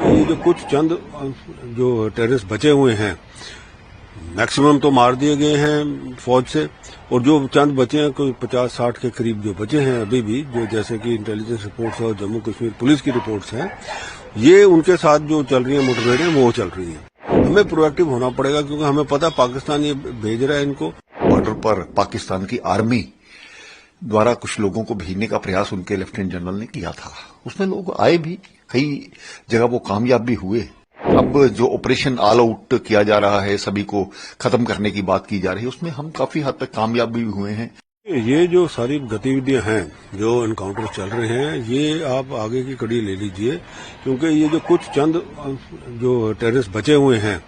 ये जो कुछ चंद जो टेररिस्ट बचे हुए हैं, मैक्सिमम तो मार दिए गए हैं फौज से, और जो चंद बचे हैं कोई 50-60 के करीब जो बचे हैं अभी भी, जो जैसे कि इंटेलिजेंस रिपोर्ट्स और जम्मू कश्मीर पुलिस की रिपोर्ट्स हैं, ये उनके साथ जो चल रही है मुठभेड़ें वो चल रही हैं। हमें प्रोएक्टिव होना पड़ेगा क्योंकि हमें पता पाकिस्तान ये भेज रहा है इनको। बॉर्डर पर पाकिस्तान की आर्मी द्वारा कुछ लोगों को भेजने का प्रयास उनके लेफ्टिनेंट जनरल ने किया था। उसमें लोग आए भी, कई जगह वो कामयाब भी हुए। अब जो ऑपरेशन ऑल आउट किया जा रहा है, सभी को खत्म करने की बात की जा रही है, उसमें हम काफी हद तक कामयाब भी हुए हैं। ये जो सारी गतिविधियां हैं, जो एनकाउंटर चल रहे हैं, ये आप आगे की कड़ी ले लीजिए, क्योंकि ये जो कुछ चंद जो टेररिस्ट बचे हुए हैं,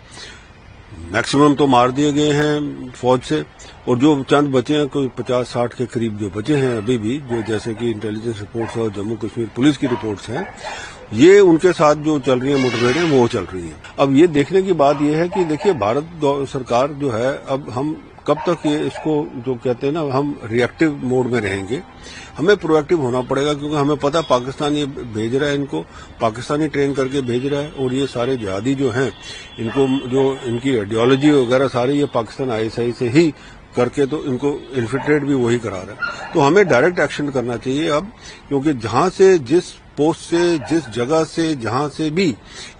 मैक्सिमम तो मार दिए गए हैं फौज से, और जो चंद बचे हैं कोई 50-60 के करीब जो बचे हैं अभी भी, जो जैसे कि इंटेलिजेंस रिपोर्ट्स और जम्मू कश्मीर पुलिस की रिपोर्ट्स हैं, ये उनके साथ जो चल रही है मुठभेड़ें वो चल रही हैं। अब ये देखने की बात यह है कि देखिए भारत सरकार जो है, अब हम कब तक ये इसको जो कहते हैं ना, हम रिएक्टिव मोड में रहेंगे। हमें प्रोएक्टिव होना पड़ेगा क्योंकि हमें पता पाकिस्तान ये भेज रहा है, इनको पाकिस्तानी ट्रेन करके भेज रहा है, और ये सारे जिहादी जो हैं, इनको जो इनकी आइडियोलॉजी वगैरह सारी ये पाकिस्तान ISI से ही करके तो इनको इन्फिल्ट्रेट भी वही करा रहा है। तो हमें डायरेक्ट एक्शन करना चाहिए अब, क्योंकि जहां से, जिस पोस्ट से, जिस जगह से, जहां से भी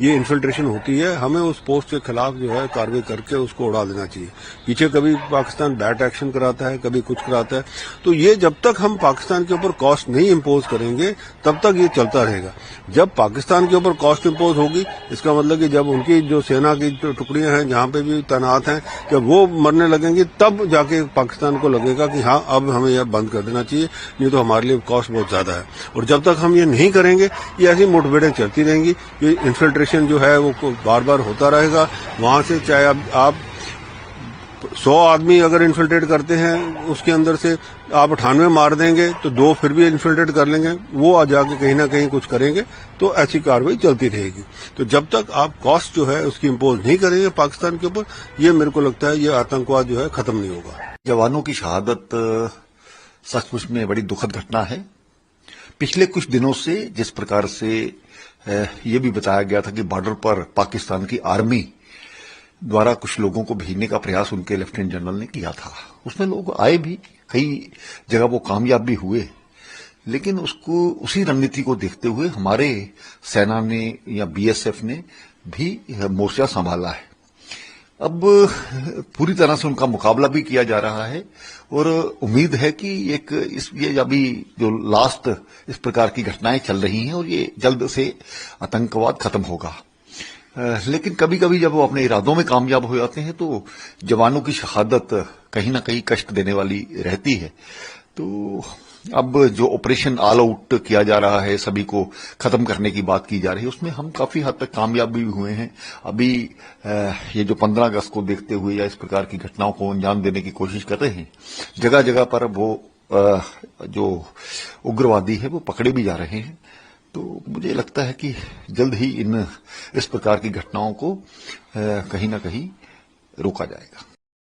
ये इन्फिल्ट्रेशन होती है, हमें उस पोस्ट के खिलाफ जो है कार्रवाई करके उसको उड़ा देना चाहिए। पीछे कभी पाकिस्तान बैट एक्शन कराता है, कभी कुछ कराता है, तो ये जब तक हम पाकिस्तान के ऊपर कॉस्ट नहीं इम्पोज करेंगे तब तक ये चलता रहेगा। जब पाकिस्तान के ऊपर कॉस्ट इम्पोज होगी, इसका मतलब कि जब उनकी जो सेना की जो टुकड़ियां हैं जहां पे भी तैनात हैं, जब वो मरने लगेंगी, तब जाके पाकिस्तान को लगेगा कि हाँ अब हमें यह बंद कर देना चाहिए, नहीं तो हमारे लिए कॉस्ट बहुत ज्यादा है। और जब तक हम ये नहीं करेंगे, ये ऐसी मुठभेड़ें चलती रहेंगी, ये इन्फिल्ट्रेशन जो है वो बार बार होता रहेगा। वहां से चाहे आप 100 आदमी अगर इन्फिल्ट्रेट करते हैं, उसके अंदर से आप 98 मार देंगे, तो 2 फिर भी इन्फिल्ट्रेट कर लेंगे, वो आ जाके कहीं ना कहीं कुछ करेंगे, तो ऐसी कार्रवाई चलती रहेगी। तो जब तक आप कॉस्ट जो है उसकी इम्पोज नहीं करेंगे पाकिस्तान के ऊपर, ये मेरे को लगता है ये आतंकवाद जो है खत्म नहीं होगा। जवानों की शहादत सचमुच में बड़ी दुखद घटना है। पिछले कुछ दिनों से जिस प्रकार से ये भी बताया गया था कि बॉर्डर पर पाकिस्तान की आर्मी द्वारा कुछ लोगों को भेजने का प्रयास उनके लेफ्टिनेंट जनरल ने किया था, उसमें लोग आए भी, कई जगह वो कामयाब भी हुए। लेकिन उसी रणनीति को देखते हुए हमारे सेना ने या BSF ने भी मोर्चा संभाला है। अब पूरी तरह से उनका मुकाबला भी किया जा रहा है, और उम्मीद है कि ये अभी जो लास्ट इस प्रकार की घटनाएं चल रही हैं, और ये जल्द से आतंकवाद खत्म होगा। लेकिन कभी कभी जब वो अपने इरादों में कामयाब हो जाते हैं, तो जवानों की शहादत कहीं ना कहीं कष्ट देने वाली रहती है। तो अब जो ऑपरेशन ऑल आउट किया जा रहा है, सभी को खत्म करने की बात की जा रही है, उसमें हम काफी हद तक कामयाब भी हुए हैं। अभी ये जो 15 अगस्त को देखते हुए या इस प्रकार की घटनाओं को अंजाम देने की कोशिश कर रहे हैं, जगह जगह पर वो जो उग्रवादी है वो पकड़े भी जा रहे हैं। तो मुझे लगता है कि जल्द ही इस प्रकार की घटनाओं को कहीं ना कहीं रोका जाएगा।